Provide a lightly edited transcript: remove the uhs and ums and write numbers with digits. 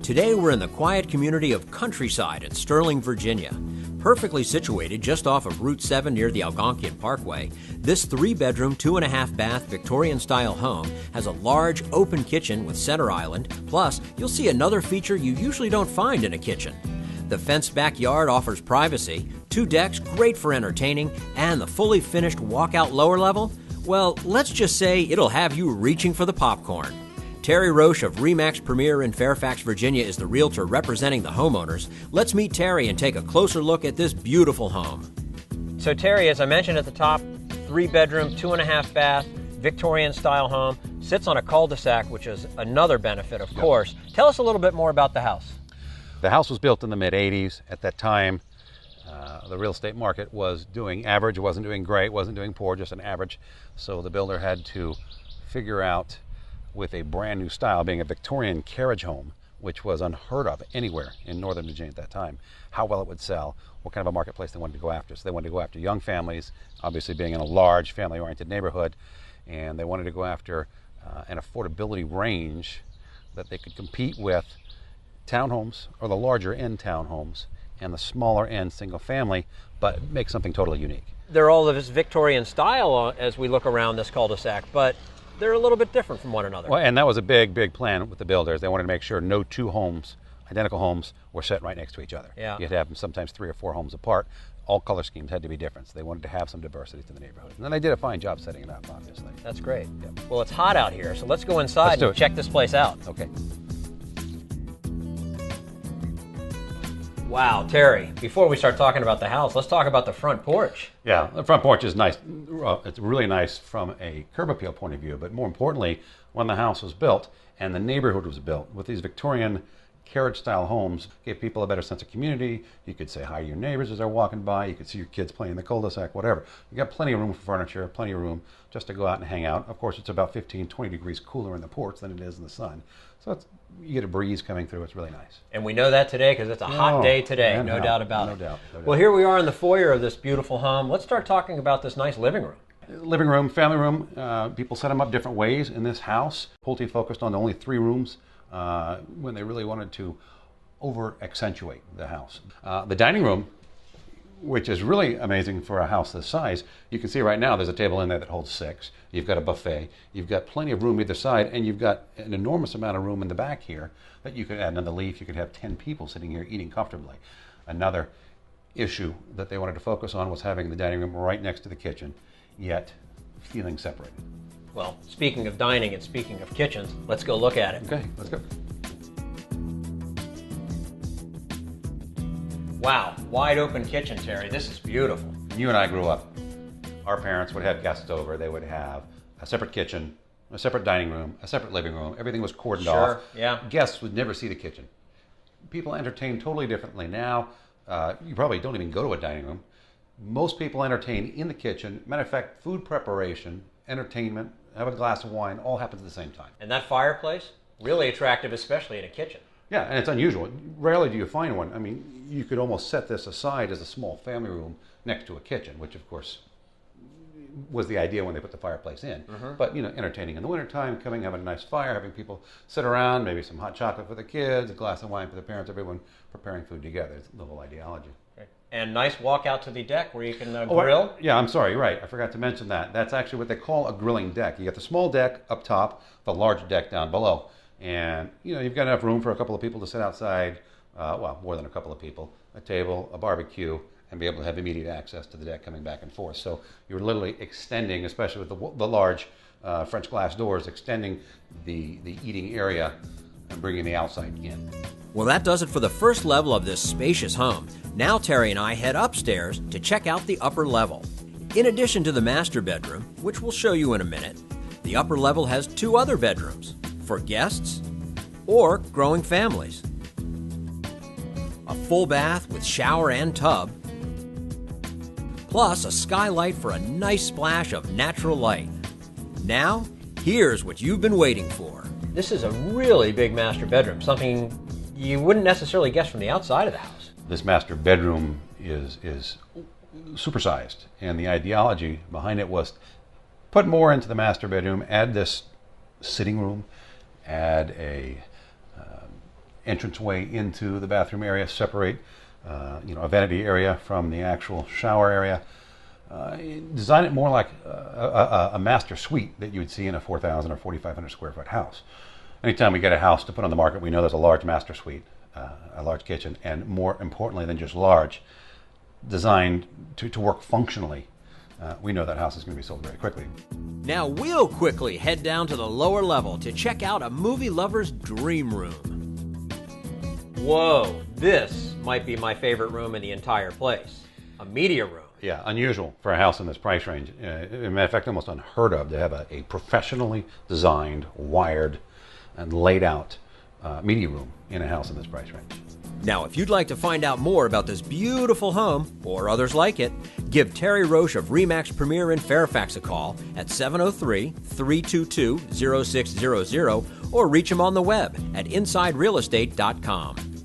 Today we're in the quiet community of Countryside in Sterling, Virginia. Perfectly situated just off of Route 7 near the Algonquian Parkway, this 3-bedroom, 2.5-bath Victorian-style home has a large open kitchen with center island, plus you'll see another feature you usually don't find in a kitchen. The fenced backyard offers privacy, 2 decks great for entertaining, and the fully finished walkout lower level, well, let's just say it'll have you reaching for the popcorn. Terry Roche of RE/MAX Premier in Fairfax, Virginia is the realtor representing the homeowners. Let's meet Terry and take a closer look at this beautiful home. So Terry, as I mentioned at the top, 3-bedroom, 2.5-bath, Victorian-style home, sits on a cul-de-sac, which is another benefit, of course. Tell us a little bit more about the house. The house was built in the mid-'80s. At that time, the real estate market was doing average. It wasn't doing great, wasn't doing poor, just an average. So the builder had to figure out, with a brand new style, being a Victorian carriage home, which was unheard of anywhere in Northern Virginia at that time, how well it would sell, what kind of a marketplace they wanted to go after. So they wanted to go after young families, obviously being in a large family-oriented neighborhood, and they wanted to go after an affordability range that they could compete with townhomes, or the larger end townhomes, and the smaller end single family, but make something totally unique. They're all of this Victorian style as we look around this cul-de-sac, but they're a little bit different from one another. Well, and that was a big, big plan with the builders. They wanted to make sure no 2 homes, identical homes, were set right next to each other. Yeah. You'd have them sometimes 3 or 4 homes apart. All color schemes had to be different. So they wanted to have some diversity to the neighborhood. And then they did a fine job setting it up, obviously. That's great. Yep. Well, it's hot out here, so let's go inside and check this place out. Okay. Wow, Terry, before we start talking about the house, let's talk about the front porch. Yeah, the front porch is nice. It's really nice from a curb appeal point of view, but more importantly, when the house was built and the neighborhood was built with these Victorian carriage-style homes, gave people a better sense of community. You could say hi to your neighbors as they're walking by. You could see your kids playing in the cul-de-sac, whatever. You got plenty of room for furniture, plenty of room just to go out and hang out. Of course, it's about 15, 20 degrees cooler in the porch than it is in the sun. So you get a breeze coming through. It's really nice. And we know that today because it's a hot day today, no doubt about it. No doubt. Well, here we are in the foyer of this beautiful home. Let's start talking about this nice living room. Living room, family room, people set them up different ways in this house. Pulte focused on only 3 rooms when they really wanted to over-accentuate the house. The dining room, which is really amazing for a house this size, you can see right now there's a table in there that holds 6. You've got a buffet. You've got plenty of room either side, and you've got an enormous amount of room in the back here that you could add another leaf. You could have 10 people sitting here eating comfortably. Another issue that they wanted to focus on was having the dining room right next to the kitchen, yet feeling separated. Well, speaking of dining and speaking of kitchens, let's go look at it. Okay, let's go. Wow, wide open kitchen, Terry. This is beautiful. You and I grew up. Our parents would have guests over. They would have a separate kitchen, a separate dining room, a separate living room. Everything was cordoned off. Sure, yeah. Guests would never see the kitchen. People entertain totally differently now. You probably don't even go to a dining room. Most people entertain in the kitchen. Matter of fact, food preparation, entertainment, have a glass of wine, all happens at the same time. And that fireplace, really attractive, especially in a kitchen. Yeah, and it's unusual. Rarely do you find one. I mean, you could almost set this aside as a small family room next to a kitchen, which of course was the idea when they put the fireplace in. But, you know, entertaining in the wintertime, coming, having a nice fire, having people sit around, maybe some hot chocolate for the kids, a glass of wine for the parents, everyone preparing food together. It's the whole ideology. Okay. And nice walk out to the deck where you can grill. Yeah, I'm sorry, you're right. I forgot to mention that. That's actually what they call a grilling deck. You got the small deck up top, the large deck down below. And, you know, you've got enough room for a couple of people to sit outside, well, more than a couple of people, a table, a barbecue, and be able to have immediate access to the deck coming back and forth. So you're literally extending, especially with the large French glass doors, extending the eating area and bringing the outside in. Well, that does it for the first level of this spacious home. Now Terry and I head upstairs to check out the upper level. In addition to the master bedroom, which we'll show you in a minute, the upper level has 2 other bedrooms for guests or growing families. A full bath with shower and tub, plus a skylight for a nice splash of natural light. Now, here's what you've been waiting for. This is a really big master bedroom, something you wouldn't necessarily guess from the outside of the house. This master bedroom is supersized, and the ideology behind it was put more into the master bedroom, add this sitting room, add a entranceway into the bathroom area, separate a vanity area from the actual shower area. Design it more like a master suite that you would see in a 4,000 or 4,500 square foot house. Anytime we get a house to put on the market, we know there's a large master suite, a large kitchen, and more importantly than just large, designed to work functionally. We know that house is going to be sold very quickly. Now we'll quickly head down to the lower level to check out a movie lover's dream room. Whoa, this might be my favorite room in the entire place. A media room. Yeah, unusual for a house in this price range. As a matter of fact, almost unheard of to have a professionally designed, wired, and laid out media room in a house in this price range. Now, if you'd like to find out more about this beautiful home, or others like it, give Terry Roche of RE/MAX Premier in Fairfax a call at 703-322-0600 or reach him on the web at InsideRealEstate.com.